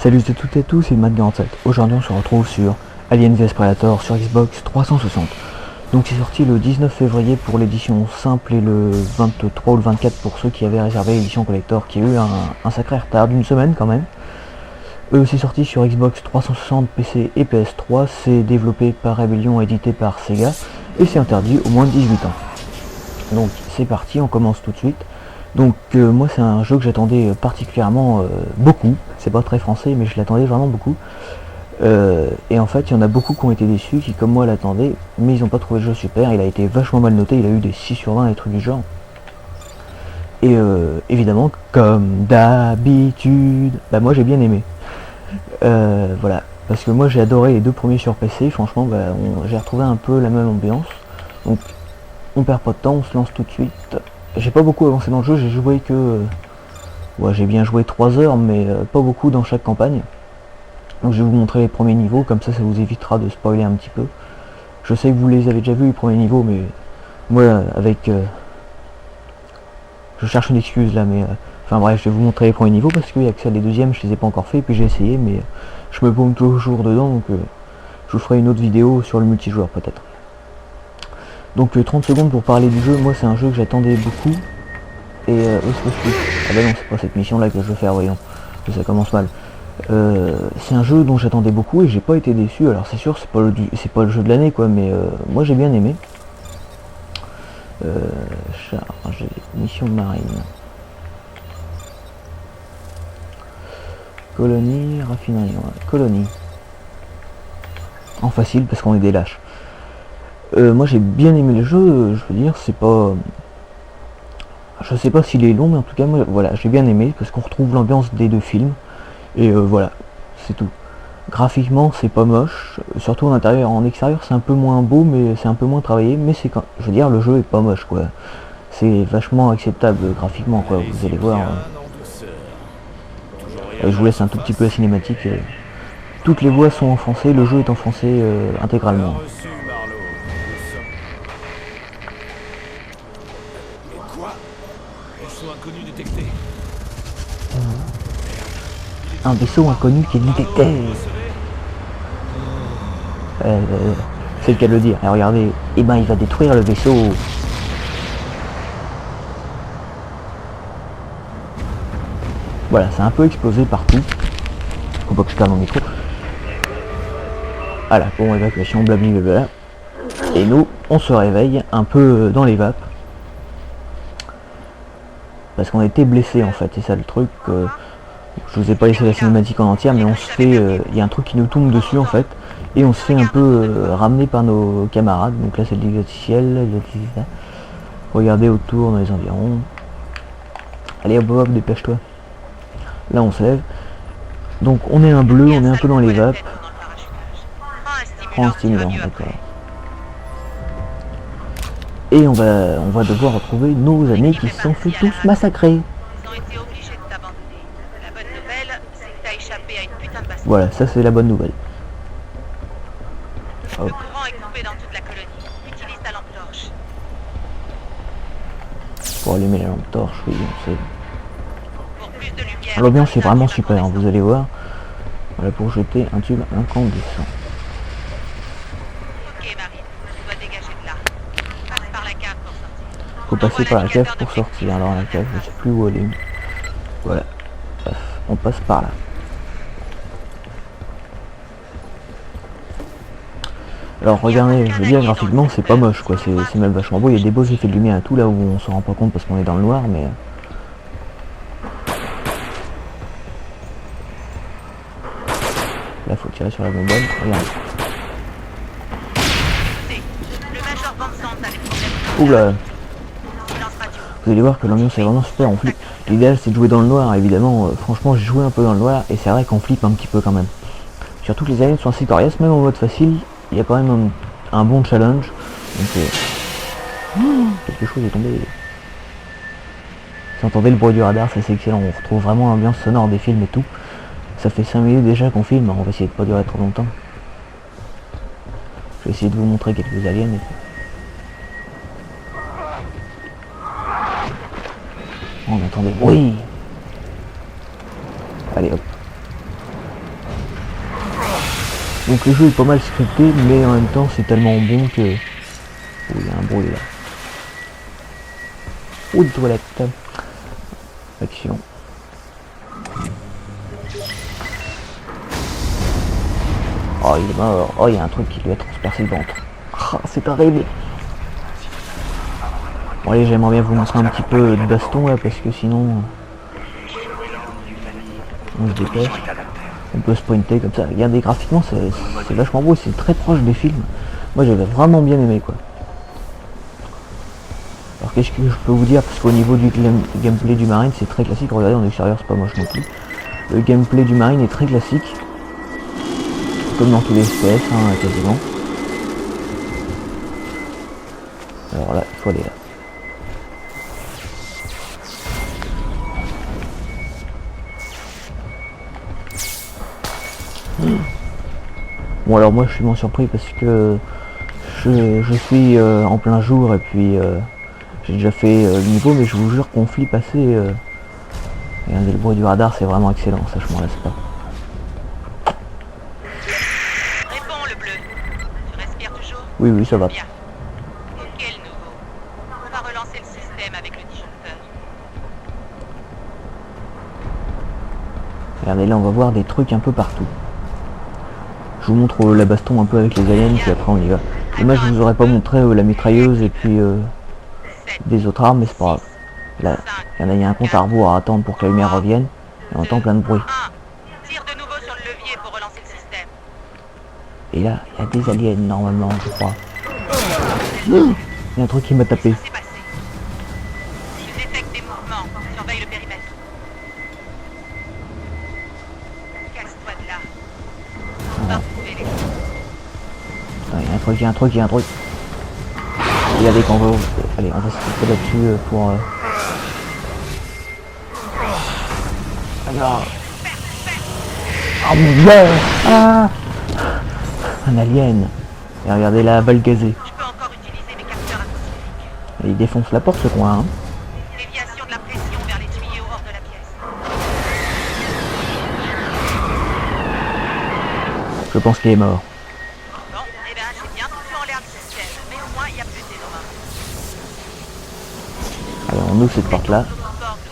Salut à toutes et à tous, c'est Matt47. Aujourd'hui on se retrouve sur Alien vs Predator sur Xbox 360. Donc c'est sorti le 19 février pour l'édition simple et le 23 ou le 24 pour ceux qui avaient réservé l'édition collector, qui a eu un sacré retard d'une semaine quand même. C'est sorti sur Xbox 360, PC et PS3, c'est développé par Rebellion, édité par Sega, et c'est interdit au moins de 18 ans. Donc c'est parti, on commence tout de suite. Donc moi c'est un jeu que j'attendais particulièrement beaucoup, c'est pas très français mais je l'attendais vraiment beaucoup. Et en fait il y en a beaucoup qui ont été déçus, qui comme moi l'attendaient, mais ils n'ont pas trouvé le jeu super, il a été vachement mal noté, il a eu des 6 sur 20 et trucs du genre. Et évidemment, comme d'habitude, bah moi j'ai bien aimé. Voilà, parce que moi j'ai adoré les deux premiers sur PC, franchement j'ai retrouvé un peu la même ambiance. Donc on perd pas de temps, on se lance tout de suite. J'ai pas beaucoup avancé dans le jeu, j'ai joué que... ouais, j'ai bien joué 3 heures, mais pas beaucoup dans chaque campagne. Donc je vais vous montrer les premiers niveaux, comme ça vous évitera de spoiler un petit peu. Je sais que vous les avez déjà vus les premiers niveaux, mais moi avec... je cherche une excuse là, mais... enfin bref, je vais vous montrer les premiers niveaux, parce qu'il y a que ça, les deuxièmes je les ai pas encore fait, puis j'ai essayé, mais je me paume toujours dedans, donc je vous ferai une autre vidéo sur le multijoueur peut-être. Donc 30 secondes pour parler du jeu. Moi c'est un jeu que j'attendais beaucoup. Et où est-ce que je suis? Ah bah non, c'est pas cette mission là que je veux faire, voyons, ça commence mal. C'est un jeu dont j'attendais beaucoup et j'ai pas été déçu. Alors c'est sûr, c'est pas le jeu de l'année quoi, mais moi j'ai bien aimé. Chargé, mission marine, colonie, raffinerie, ouais. Colonie en facile parce qu'on est des lâches. Moi j'ai bien aimé le jeu, je veux dire, c'est pas... je sais pas s'il est long, mais en tout cas, moi, voilà, j'ai bien aimé, parce qu'on retrouve l'ambiance des deux films, et voilà, c'est tout. Graphiquement, c'est pas moche, surtout en intérieur, en extérieur, c'est un peu moins beau, mais c'est un peu moins travaillé, mais c'est quand... je veux dire, le jeu est pas moche, quoi. C'est vachement acceptable graphiquement, quoi, vous allez voir. Je vous laisse un tout petit peu la cinématique. Toutes les voix sont en français, le jeu est en français intégralement. Un vaisseau inconnu qui est détecté. C'est le cas de le dire. Et regardez, et ben il va détruire le vaisseau. Voilà, c'est un peu explosé partout. Faut pas que je perde mon micro. Voilà, bon, évacuation, blablabla. Et nous, on se réveille un peu dans les vapes. Parce qu'on était blessé en fait, c'est ça le truc. Je vous ai pas laissé la cinématique en entière, mais on se fait... il y a un truc qui nous tombe dessus en fait. Et on se fait un peu ramener par nos camarades. Donc là c'est le ciel. Regardez autour dans les environs. Allez hop hop, dépêche-toi. Là on se lève. Donc on est un bleu, on est un peu dans les vapes. Prends un stimulant, d'accord. Et on va devoir retrouver nos amis qui se sont fait tous massacrer. Voilà, ça c'est la bonne nouvelle. Hop. Pour allumer la lampe torche, oui, on sait. L'ambiance est vraiment super, hein, vous allez voir. Voilà pour jeter un tube incandescent. Faut passer par la cave pour sortir. Alors la cave, je sais plus où elle est. Voilà. On passe par là. Alors regardez, je veux dire graphiquement c'est pas moche quoi, c'est même vachement beau, il y a des beaux effets de lumière et tout là où on s'en rend pas compte parce qu'on est dans le noir, mais... là faut tirer sur la bonbonne, regarde. Oula. Vous allez voir que l'ambiance est vraiment super, on flippe. L'idéal c'est de jouer dans le noir, évidemment, franchement j'ai joué un peu dans le noir et c'est vrai qu'on flippe un petit peu quand même. Surtout que les aliens sont assez coriaces, même en mode facile, il y a quand même un bon challenge. Donc quelque chose est tombé. Si vous entendez le bruit du radar, ça c'est excellent, on retrouve vraiment l'ambiance sonore des films et tout. Ça fait 5 minutes déjà qu'on filme, on va essayer de pas durer trop longtemps. Je vais essayer de vous montrer quelques aliens et tout. On entend des bruits. Allez hop. Donc le jeu est pas mal scripté, mais en même temps c'est tellement bon que... Oh, il y a un bruit là. Oh, de toilette. Action. Oh, il est mort. Oh, il y a un truc qui lui a transpercé le ventre. Oh, c'est terrible. Bon allez, j'aimerais bien vous montrer un petit peu de baston là, parce que sinon... On se dépêche. On peut sprinter comme ça. Regardez, graphiquement c'est vachement beau, c'est très proche des films. Moi j'avais vraiment bien aimé quoi. Alors qu'est-ce que je peux vous dire, parce qu'au niveau du gameplay du Marine c'est très classique. Regardez en extérieur, c'est pas moche non plus. Le gameplay du Marine est très classique. Comme dans tous les FPS hein, quasiment. Alors là, il faut aller là. Bon alors moi je suis moins surpris parce que je suis en plein jour et puis j'ai déjà fait le niveau, mais je vous jure qu'on flippe assez. Regardez, le bruit du radar c'est vraiment excellent, ça je m'en lasse pas. Réponds le bleu. Tu respires toujours? Oui oui ça va. Bien. Ok le nouveau. On va relancer le système avec le disjoncteur. Regardez là on va voir des trucs un peu partout. Je vous montre la baston un peu avec les aliens puis après on y va. Dommage je vous aurais pas montré la mitrailleuse et puis des autres armes, mais c'est pas grave. Là il y a un compte à rebours à attendre pour que la lumière revienne et on entend plein de bruit. Tire de nouveau sur le levier pour relancer le système. Et là il y a des aliens normalement je crois. Il y a un truc qui m'a tapé. C'est passé. Je détecte des mouvements. Surveille le périmètre. Casse-toi de là. On va retrouver les... Putain, il y a un truc, il y a un truc, il y a un truc. Regardez qu'on va... Allez, on va se couper là-dessus pour... Alors... Oh mon dieu. Ah, un alien. Et regardez la balle gazée. Je peux encore utiliser mes capteurs acoustiques. Et il défonce la porte ce coin. Hein. Déviation de la pression vers les tuyaux hors de la pièce. Je pense qu'il est mort. Bon, eh ben j'ai bien foutu en l'air le système, mais au moins il n'y a plus de désordre. Alors on ouvre cette porte là.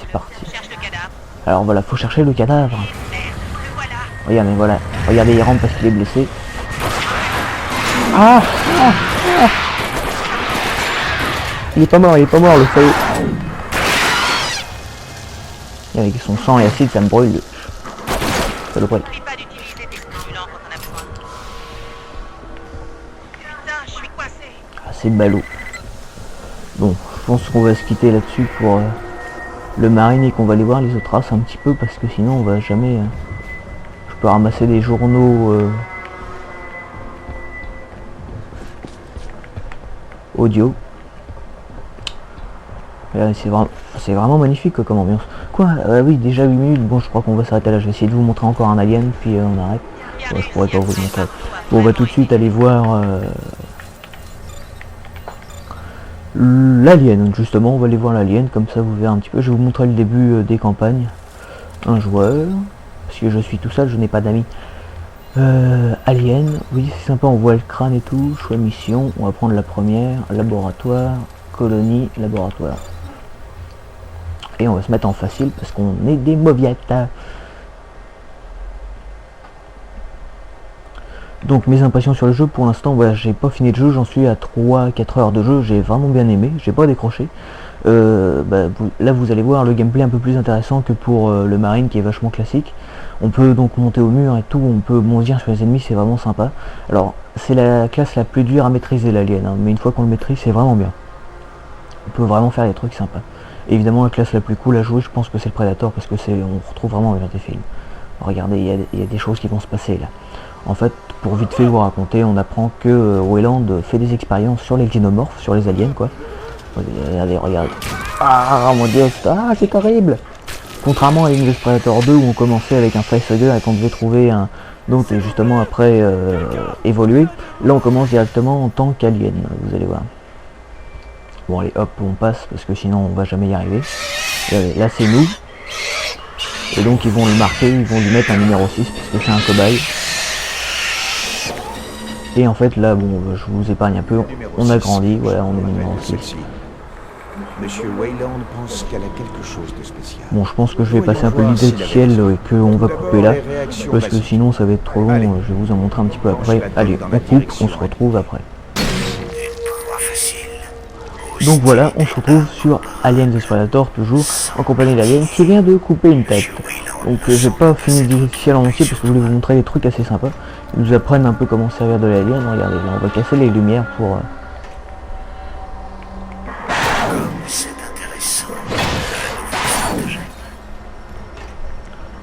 C'est parti. Cherche le cadavre. Alors voilà, faut chercher le cadavre. Merde, le voilà. Regardez, voilà. Regardez, il rentre parce qu'il est blessé. Ah, ah, ah. Il est pas mort le faillot. Et avec son sang et acide, ça me brûle. Ça le brûle. N'oublie pas d'utiliser tes stimulants quand on a besoin. Putain, je suis coincé. Ah, c'est ballot. Bon, je pense qu'on va se quitter là-dessus pour le Marine et qu'on va aller voir les autres races un petit peu parce que sinon on va jamais... je peux ramasser des journaux audio. C'est vraiment magnifique comme ambiance. Quoi oui, déjà 8 minutes. Bon, je crois qu'on va s'arrêter là. Je vais essayer de vous montrer encore un alien, puis on arrête. Ouais, je pourrais pas vous le montrer. Bon, on va tout de suite aller voir l'alien. Justement, on va aller voir l'alien. Comme ça, vous verrez un petit peu. Je vais vous montrer le début des campagnes. Un joueur. Parce que je suis tout seul, je n'ai pas d'amis. Alien. Oui, c'est sympa. On voit le crâne et tout. Choix mission. On va prendre la première. Laboratoire. Colonie. Laboratoire. Et on va se mettre en facile parce qu'on est des mauviettes. Donc mes impressions sur le jeu, pour l'instant, voilà, j'ai pas fini le jeu, j'en suis à 3-4 heures de jeu, j'ai vraiment bien aimé, j'ai pas décroché. Là vous allez voir le gameplay un peu plus intéressant que pour le Marine qui est vachement classique. On peut donc monter au mur et tout, on peut bondir sur les ennemis, c'est vraiment sympa. Alors c'est la classe la plus dure à maîtriser l'alien, hein, mais une fois qu'on le maîtrise c'est vraiment bien. On peut vraiment faire des trucs sympas. Évidemment la classe la plus cool à jouer je pense que c'est le Predator parce que on retrouve vraiment dans des films. Regardez, il y a des choses qui vont se passer là. En fait, pour vite fait vous raconter, on apprend que Weyland fait des expériences sur les xénomorphes, sur les aliens quoi. Regardez, regardez. Ah mon dieu, c'est horrible. Contrairement à Alien vs Predator 2 où on commençait avec un facehugger et qu'on devait trouver un autre et justement après évoluer, là on commence directement en tant qu'alien, vous allez voir. Bon allez hop, on passe parce que sinon on va jamais y arriver. Là c'est nous. Et donc ils vont le marquer, ils vont lui mettre un numéro 6 parce que c'est un cobaye. Et en fait là, bon, je vous épargne un peu, on a grandi, voilà, on est numéro 6. Monsieur Wayland pense qu'elle a quelque chose de spécial. Bon, je pense que je vais passer un peu l'idée de ciel et qu'on va couper là, parce que sinon ça va être trop long, je vais vous en montrer un petit peu après. Allez, on coupe, on se retrouve après. Donc voilà, on se retrouve sur Alien vs Predator, toujours en compagnie d'Alien qui vient de couper une tête. Donc j'ai pas fini l'idée de ciel en entier parce que je voulais vous montrer des trucs assez sympas. Ils nous apprennent un peu comment servir de l'Alien. Regardez, là on va casser les lumières pour...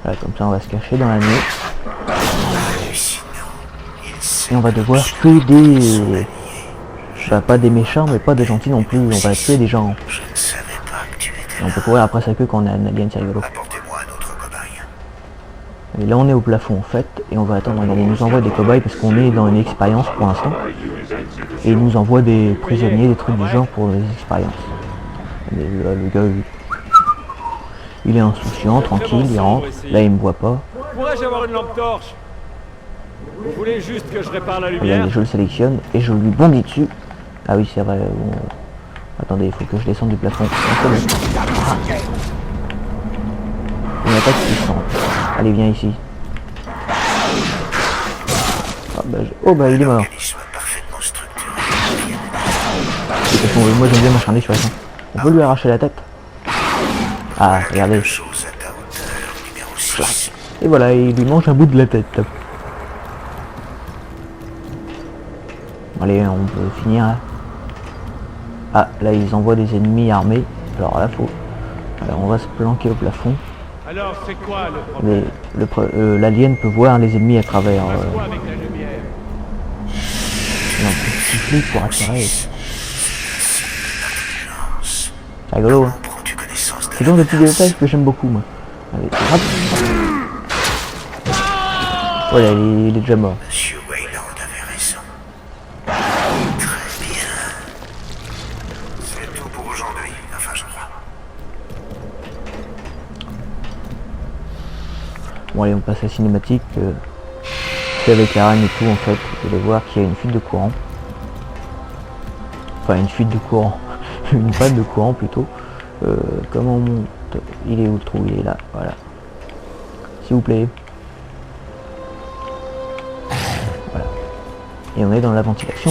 Voilà, comme ça on va se cacher dans la nuit. Et on va devoir tuer des... Enfin, pas des méchants, mais pas des gentils non plus. On va tuer des gens. Et on peut courir après sa queue quand on a un alien, c'est rigolo. Et là on est au plafond en fait, et on va attendre. Regardez, il nous envoie des cobayes parce qu'on est dans une expérience pour l'instant. Et il nous envoie des prisonniers, des trucs du genre pour les expériences. Et là, le gars, il est insouciant, tranquille, il rentre. Là il me voit pas. Pourrais-je avoir une lampe torche? Vous voulez juste que je répare la lumière? Regardez, je le sélectionne et je lui bondis dessus. Ah oui, c'est vrai. Bon. Attendez, il faut que je descende du plafond. Une attaque puissante. Allez, viens ici. Ah, bah, oh bah il est mort. De toute façon, moi j'aime bien m'acharner sur la fin. On peut lui arracher la tête. Ah, regardez. Et voilà, il lui mange un bout de la tête. Allez, on peut finir là. Ah, là ils envoient des ennemis armés. Alors là, faut... Alors on va se planquer au plafond. Alors c'est quoi le problème? L'alien peut voir les ennemis à travers... Quoi avec la lumière? Et on peut siffler pour attirer. C'est rigolo, hein. C'est genre de petits détails que j'aime beaucoup, moi. Allez, hop. Voilà, il est déjà mort. Monsieur Wayland avait raison. Très bien. C'est tout pour aujourd'hui, enfin je crois. Bon allez, on passe à la cinématique. C'est avec la reine et tout en fait. Vous allez voir qu'il y a une fuite de courant. Enfin une fuite de courant. Une panne de courant plutôt. Comment on monte? Il est où le trou? Il est là, voilà. S'il vous plaît. Voilà. Et on est dans la ventilation.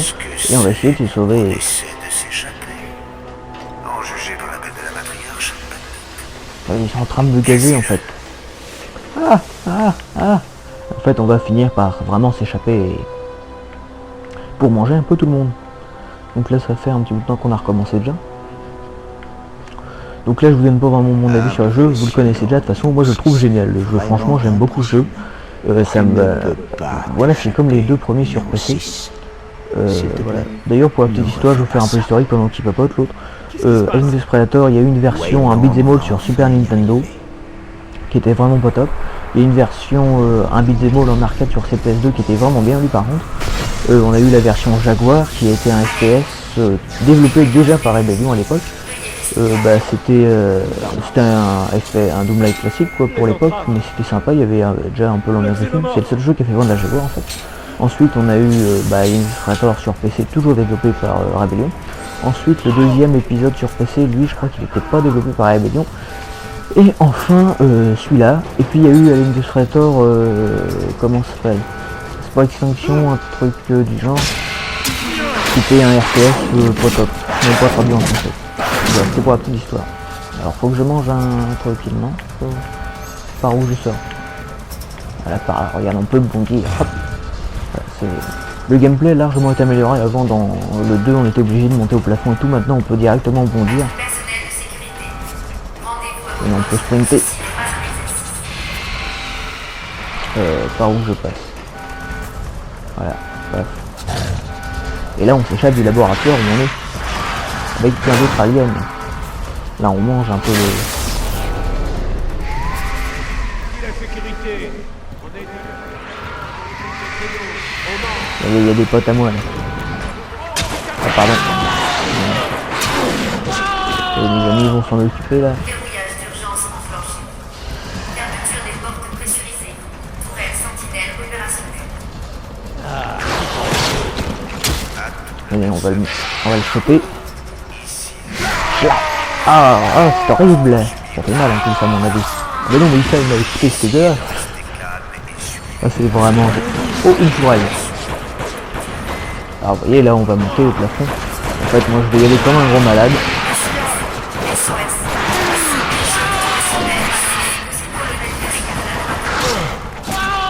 Et on va essayer de se sauver. Essaie de s'échapper. En jugé par l'appel de la matriarche. Ils sont en train de me gazer en fait. En fait on va finir par vraiment s'échapper et... pour manger un peu tout le monde. Donc là ça fait un petit bout de temps qu'on a recommencé déjà. Donc là je vous donne pas vraiment mon avis sur le jeu, vous le connaissez déjà de toute façon, moi je le trouve génial le jeu, franchement j'aime beaucoup ce jeu. Ça me... Voilà, c'est comme les deux premiers sur PC. Voilà. D'ailleurs pour la petite histoire, je vais faire un peu l'historique pendant qu'il papote l'autre. Alien vs Predator, il y a eu une version, un beat'em all sur Super Nintendo, qui était vraiment pas top. Il y a une version, un beat'em all en arcade sur CPS2 qui était vraiment bien lui par contre. On a eu la version Jaguar qui a été un FPS développé déjà par Rebellion à l'époque. C'était un Doom Like classique quoi pour l'époque, mais c'était sympa, il y avait déjà un peu l'ambiance du film. C'est le seul jeu qui a fait vendre la Jaguar en fait. Ensuite on a eu Alien vs Predator sur PC, toujours développé par Rebellion. Ensuite le deuxième épisode sur PC, lui je crois qu'il n'était pas développé par Rebellion. Et enfin celui-là, et puis il y a eu Alien vs Predator, comment ça s'appelle, Sport Extinction, un truc du genre, qui était un RTS pas top, même pas traduit en français. Voilà, c'était pour la petite histoire. Alors faut que je mange un tranquillement, par où je sors. Voilà, regarde, on peut bondir, hop. Voilà, le gameplay a largement été amélioré. Avant dans le 2 on était obligé de monter au plafond et tout, maintenant on peut directement bondir. Et on peut sprinter. Par où je passe. Voilà, bref. Et là on s'échappe du laboratoire où on est. Avec plein d'autres aliens. Là on mange un peu le... Il y a des potes à moi là. Ah pardon. Et mes amis vont s'en occuper là. Verrouillage d'urgence enclenché. Fermeture des portes pressurisées. Tourelle sentinelle opérationnelle. Allez, on va le choper. Ah, c'est horrible. Ça fait mal en plus à mon avis. Mais non, mais ça, il m'a écouté, c'était dégueulasse. Ah, c'est vraiment... Oh, une tourelle. Alors, vous voyez, là, on va monter au plafond. En fait, moi, je vais y aller comme un gros malade.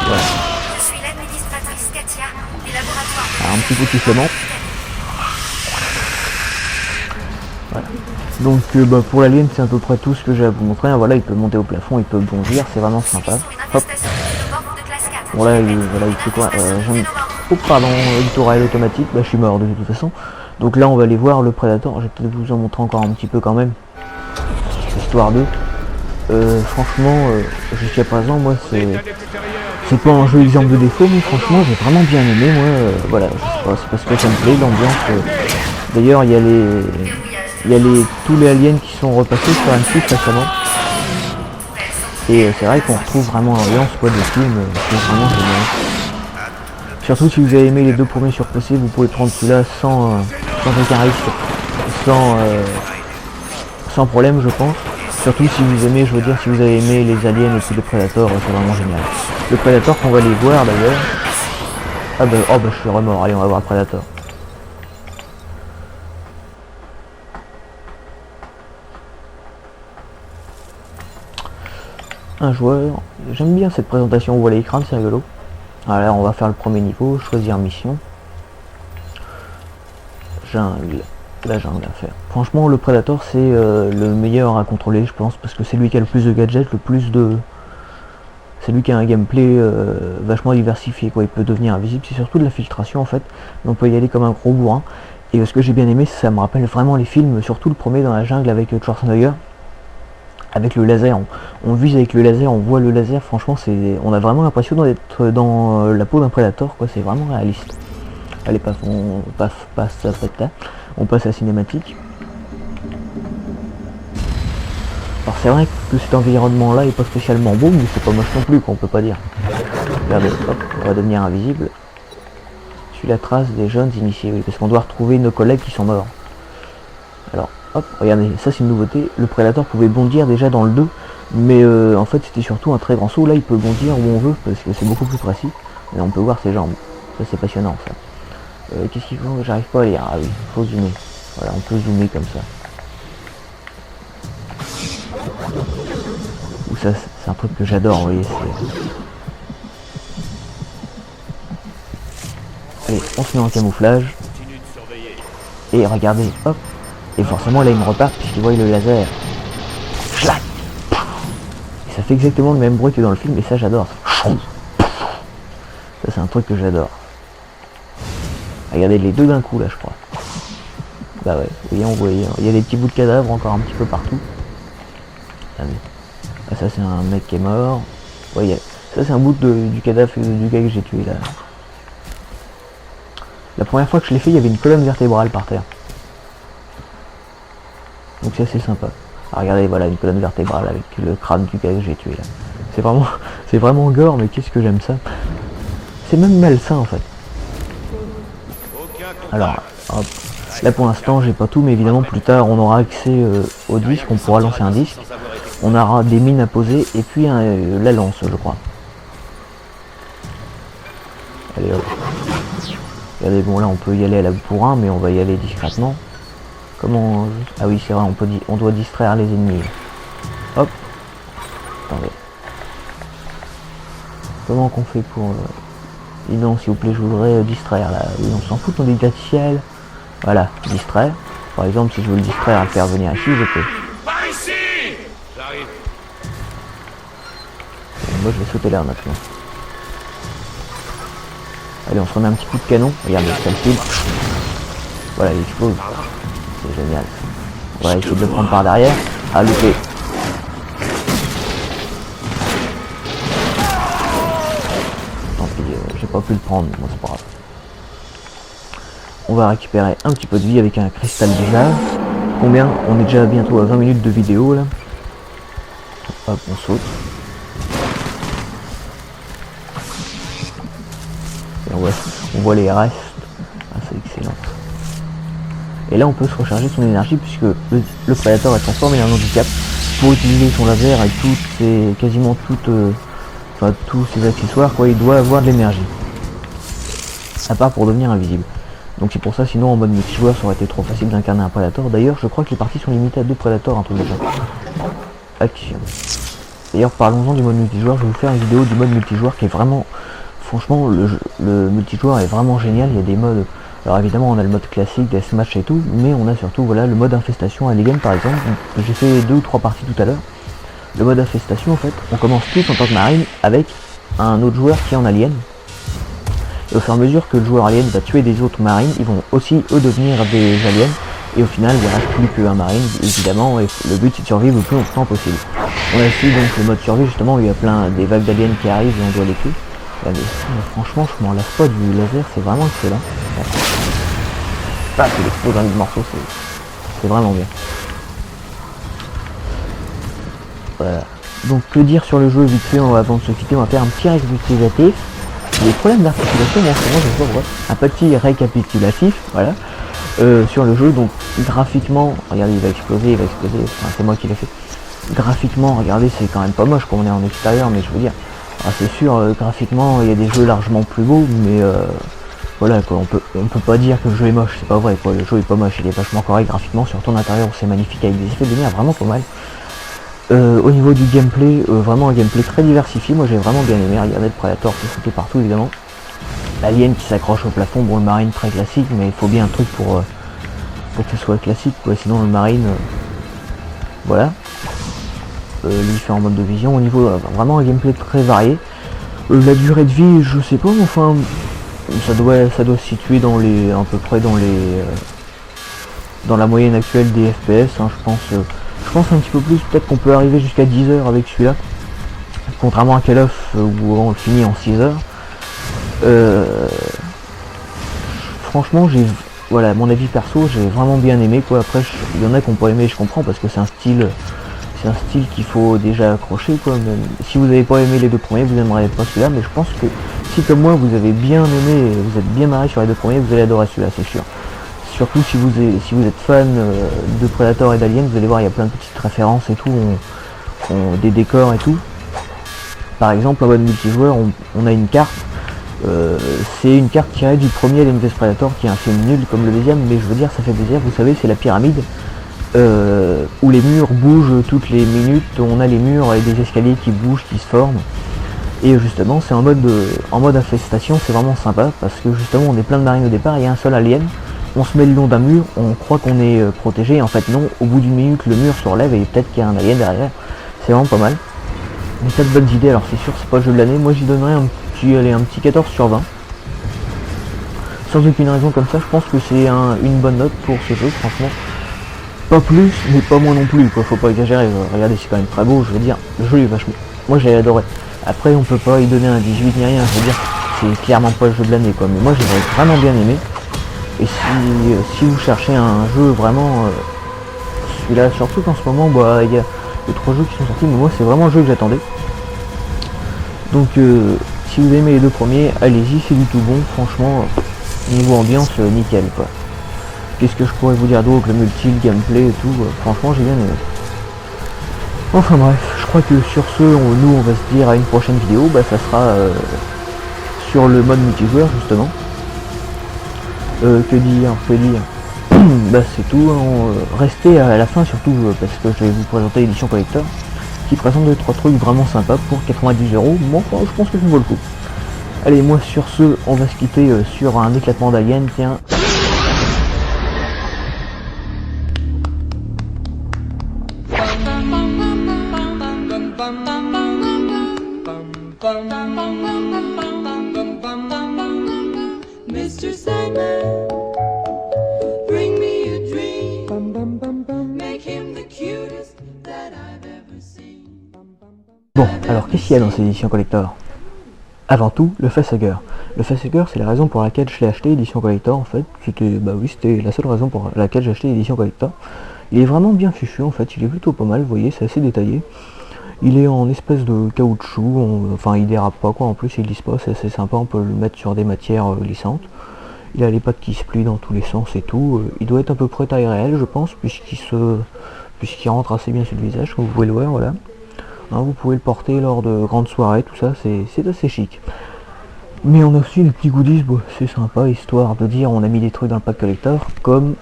Voilà. Je suis l'administratrice Katia des laboratoires. Alors, un petit coup de sifflement. Voilà. Donc bah, pour l'alien c'est à peu près tout ce que j'ai à vous montrer. Voilà, il peut monter au plafond, il peut bondir, c'est vraiment sympa. Hop. Bon là, voilà, il fait quoi Oh pardon, une tourelle automatique, bah je suis mort de toute façon. Donc là on va aller voir le Predator, je vais peut-être vous en montrer encore un petit peu quand même. Histoire de... franchement, jusqu'à présent, moi c'est pas un jeu exemple de défaut, mais franchement j'ai vraiment bien aimé, moi, voilà, je sais pas, c'est parce que ça me plaît, l'ambiance. D'ailleurs il y a tous les aliens qui sont repassés sur M6 récemment. Et c'est vrai qu'on retrouve vraiment l'ambiance du film, c'est vraiment génial. Surtout si vous avez aimé les 2 premiers sur PC, vous pouvez prendre celui-là sans aucun risque, sans problème je pense. Surtout si vous aimez, je veux dire, si vous avez aimé les aliens et puis le Predator, c'est vraiment génial. Le Predator qu'on va aller voir d'ailleurs. Ah bah, oh bah je suis remords, allez on va voir le Predator. Un joueur, j'aime bien cette présentation, vous voyez l'écran, c'est rigolo. Alors on va faire le premier niveau, choisir mission. Jungle, la jungle à faire. Franchement le Predator c'est le meilleur à contrôler je pense, parce que c'est lui qui a le plus de gadgets, c'est lui qui a un gameplay vachement diversifié quoi, il peut devenir invisible, c'est surtout de la filtration en fait, mais on peut y aller comme un gros bourrin. Et ce que j'ai bien aimé, ça me rappelle vraiment les films, surtout le premier dans la jungle avec Schwarzenegger. Avec le laser, on vise avec le laser, on voit le laser, franchement on a vraiment l'impression d'être dans la peau d'un Predator quoi, c'est vraiment réaliste. Allez, on passe à la cinématique. Alors c'est vrai que cet environnement là est pas spécialement beau, mais c'est pas moche non plus qu'on peut pas dire. Regardez, hop, on va devenir invisible. Suis la trace des jeunes initiés, oui, parce qu'on doit retrouver nos collègues qui sont morts. Alors, hop, regardez, ça c'est une nouveauté. Le Predator pouvait bondir déjà dans le 2, mais en fait c'était surtout un très grand saut. Là il peut bondir où on veut, parce que c'est beaucoup plus précis. Et on peut voir ses jambes. Ça c'est passionnant ça. Qu'est-ce qu'il faut? J'arrive pas à lire. Ah oui, il faut zoomer. Voilà, on peut zoomer comme ça. Ou ça, c'est un truc que j'adore, vous voyez. Allez, on se met en camouflage. Et regardez, hop. Et forcément là il me repart puisqu'il voit le laser. Schlac. Et ça fait exactement le même bruit que dans le film, et ça j'adore. Ça c'est un truc que j'adore. Regardez les deux d'un coup là je crois. Bah ouais, vous voyez, il y a des petits bouts de cadavres encore un petit peu partout. Regardez. Ah, ça c'est un mec qui est mort. Ouais, ça c'est un bout du cadavre du gars que j'ai tué là. La première fois que je l'ai fait, il y avait une colonne vertébrale par terre. Donc c'est assez sympa. Alors, regardez, voilà une colonne vertébrale avec le crâne du gars que j'ai tué là. C'est vraiment gore, mais qu'est-ce que j'aime ça. C'est même malsain en fait. Alors, hop. Là pour l'instant j'ai pas tout, mais évidemment plus tard on aura accès au disque, on pourra lancer un disque. On aura des mines à poser et puis la lance je crois. Allez hop. Regardez, bon là on peut y aller à la bourrin, mais on va y aller discrètement. Comment... Ah oui c'est vrai, on doit distraire les ennemis. Hop. Attendez. Comment qu'on fait pour... Dis donc s'il vous plaît, je voudrais distraire là. Oui, on s'en fout, on est ciel. Voilà, distraire. Par exemple, si je veux le distraire à le faire venir ici, je peux. Par ici. J'arrive. Moi je vais sauter là maintenant. Allez, on se remet un petit coup de canon. Regardez, celle-ci. Voilà, il explose. C'est génial. On va essayer de le prendre par derrière. Ah, loupé. Tant pis, j'ai pas pu le prendre, moi c'est pas grave. On va récupérer un petit peu de vie avec un cristal déjà. Combien? On est déjà bientôt à 20 minutes de vidéo là. Hop, on saute. Et on voit les restes. Ah, c'est excellent. Et là on peut se recharger son énergie puisque le Predator est transformé en handicap pour utiliser son laser et quasiment tous ses accessoires, quoi. Il doit avoir de l'énergie. À part pour devenir invisible. Donc c'est pour ça, sinon en mode multijoueur ça aurait été trop facile d'incarner un Predator. D'ailleurs je crois que les parties sont limitées à 2 Predators, un truc de ça. Action. D'ailleurs parlons-en du mode multijoueur, je vais vous faire une vidéo du mode multijoueur qui est vraiment... Franchement le multijoueur est vraiment génial, il y a des modes... Alors évidemment on a le mode classique, deathmatch et tout, mais on a surtout voilà le mode infestation, Alien par exemple. J'ai fait 2 ou 3 parties tout à l'heure. Le mode infestation en fait, on commence tous en tant que marine avec un autre joueur qui est en alien. Et au fur et à mesure que le joueur alien va tuer des autres marines, ils vont aussi eux devenir des aliens. Et au final, il ne reste plus qu'un marine, évidemment, et le but c'est de survivre le plus longtemps possible. On a aussi donc le mode survie, justement, où il y a plein des vagues d'aliens qui arrivent et on doit les tuer. Mais franchement, je m'en lasse pas du laser, c'est vraiment excellent. Ah, c'est l'explose en 10 morceaux, c'est vraiment bien. Voilà. Donc que dire sur le jeu vite fait, avant de se quitter, on va faire un petit récapitulatif. Des problèmes d'articulation, bon, moi je sais pas, un petit récapitulatif, voilà, sur le jeu. Donc graphiquement, regardez, il va exploser, enfin, c'est moi qui l'ai fait. Graphiquement, regardez, c'est quand même pas moche quand on est en extérieur, mais je veux dire, c'est sûr, graphiquement, il y a des jeux largement plus beaux, mais voilà, quoi, on peut pas dire que le jeu est moche, c'est pas vrai, quoi, le jeu est pas moche, il est vachement correct graphiquement, surtout en intérieur où c'est magnifique avec des effets de lumière vraiment pas mal. Au niveau du gameplay, vraiment un gameplay très diversifié, moi j'ai vraiment bien aimé. Regardez le Predator qui sautait partout évidemment. L'alien qui s'accroche au plafond, bon le marine très classique, mais il faut bien un truc pour que ce soit classique, quoi. Sinon le marine, voilà. Lui fait en mode de vision. Au niveau, vraiment un gameplay très varié. La durée de vie, je sais pas, mais enfin, ça doit se situer dans les, à peu près dans les, dans la moyenne actuelle des FPS, hein, je pense un petit peu plus, peut-être qu'on peut arriver jusqu'à 10 heures avec celui-là, contrairement à Call of où on le finit en 6 heures. Franchement, voilà, mon avis perso, j'ai vraiment bien aimé, quoi. Après, il y en a qui n'ont pas aimé, je comprends, parce que c'est un style qu'il faut déjà accrocher, quoi. Même si vous n'avez pas aimé les 2 premiers, vous n'aimerez pas celui-là, mais je pense que si comme moi vous avez bien aimé, vous êtes bien marré sur les 2 premiers, vous allez adorer celui-là, c'est sûr. Surtout si vous êtes fan de Predator et d'Alien, vous allez voir, il y a plein de petites références et tout, des décors et tout. Par exemple, en mode multijoueur, on a une carte, c'est une carte tirée du premier Alien vs Predator, qui est un film nul comme le deuxième, mais je veux dire, ça fait plaisir, vous savez, c'est la pyramide, où les murs bougent toutes les minutes, on a les murs et des escaliers qui bougent, qui se forment. Et justement, c'est en mode infestation, c'est vraiment sympa, parce que justement, on est plein de marines au départ, il y a un seul alien. On se met le long d'un mur, on croit qu'on est protégé, en fait non, au bout d'une minute le mur se relève et peut-être qu'il y a un alien derrière, c'est vraiment pas mal. Des tas de bonnes idées, alors c'est sûr c'est pas le jeu de l'année, moi j'y donnerais un petit 14 sur 20. Sans aucune raison comme ça, je pense que c'est une bonne note pour ce jeu, franchement. Pas plus, mais pas moins non plus, quoi, faut pas exagérer, regardez c'est quand même très beau, je veux dire, le jeu est vachement... Moi j'ai adoré. Après on peut pas y donner un 18 ni rien, je veux dire, c'est clairement pas le jeu de l'année, quoi, mais moi j'ai vraiment bien aimé. Et si vous cherchez un jeu vraiment, celui-là, surtout qu'en ce moment, bah, il y a 3 jeux qui sont sortis, mais moi c'est vraiment le jeu que j'attendais. Donc si vous aimez les 2 premiers, allez-y, c'est du tout bon, franchement, niveau ambiance, nickel, quoi. Qu'est-ce que je pourrais vous dire d'autre, le multi, le gameplay et tout, franchement j'ai bien aimé. Enfin bref, je crois que sur ce, nous on va se dire à une prochaine vidéo, bah ça sera sur le mode multijoueur justement. Que dire bah c'est tout, hein. Restez à la fin surtout parce que je vais vous présenter l'édition collector qui présente 2-3 trucs vraiment sympas pour 90 €. Bon, enfin, je pense que ça vaut le coup. Allez, moi sur ce, on va se quitter sur un éclatement d'alien, tiens. Mr. Sandman, bring me a dream. Make him the cutest that I've ever seen. Bon, alors qu'est-ce qu'il y a dans ces éditions collector? Avant tout, le facehugger. Le facehugger, c'est la raison pour laquelle je l'ai acheté édition collector en fait. C'était la seule raison pour laquelle j'ai acheté édition collector. Il est vraiment bien fichu en fait, il est plutôt pas mal, vous voyez, c'est assez détaillé. Il est en espèce de caoutchouc, enfin il dérape pas quoi, en plus il glisse pas, c'est assez sympa, on peut le mettre sur des matières glissantes. Il a les pattes qui se plient dans tous les sens et tout. Il doit être à peu près taille réelle, je pense, puisqu'il rentre assez bien sur le visage, comme vous pouvez le voir, voilà. Hein, vous pouvez le porter lors de grandes soirées, tout ça, c'est assez chic. Mais on a aussi des petits goodies, bon, c'est sympa, histoire de dire on a mis des trucs dans le pack collector, comme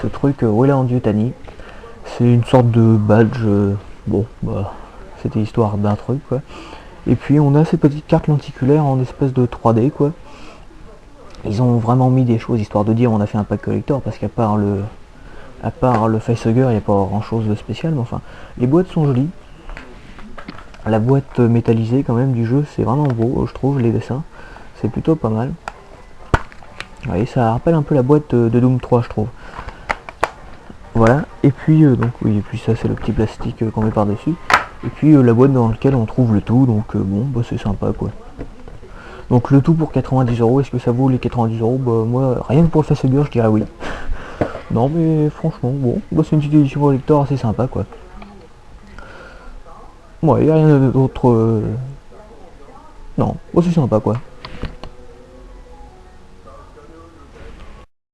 ce truc Wella en Yutani. C'est une sorte de badge, bon, bah, c'était histoire d'un truc, quoi. Et puis on a ces petites cartes lenticulaires en espèce de 3D, quoi. Ils ont vraiment mis des choses histoire de dire on a fait un pack collector, parce qu'à part le facehugger, il n'y a pas grand chose de spécial, mais enfin, les boîtes sont jolies. La boîte métallisée quand même du jeu, c'est vraiment beau, je trouve, les dessins. C'est plutôt pas mal. Vous voyez, ça rappelle un peu la boîte de Doom 3, je trouve. Voilà, et puis donc oui, et puis ça c'est le petit plastique qu'on met par dessus. Et puis la boîte dans laquelle on trouve le tout, donc bon, bah c'est sympa quoi. Donc le tout pour 90 €, est-ce que ça vaut les 90 €? Bah moi, rien que pour le facehugger, je dirais oui. Non mais franchement, bon, bah, c'est une petite édition collector assez sympa quoi. Ouais, y a rien d'autre. Non, bah, c'est sympa quoi.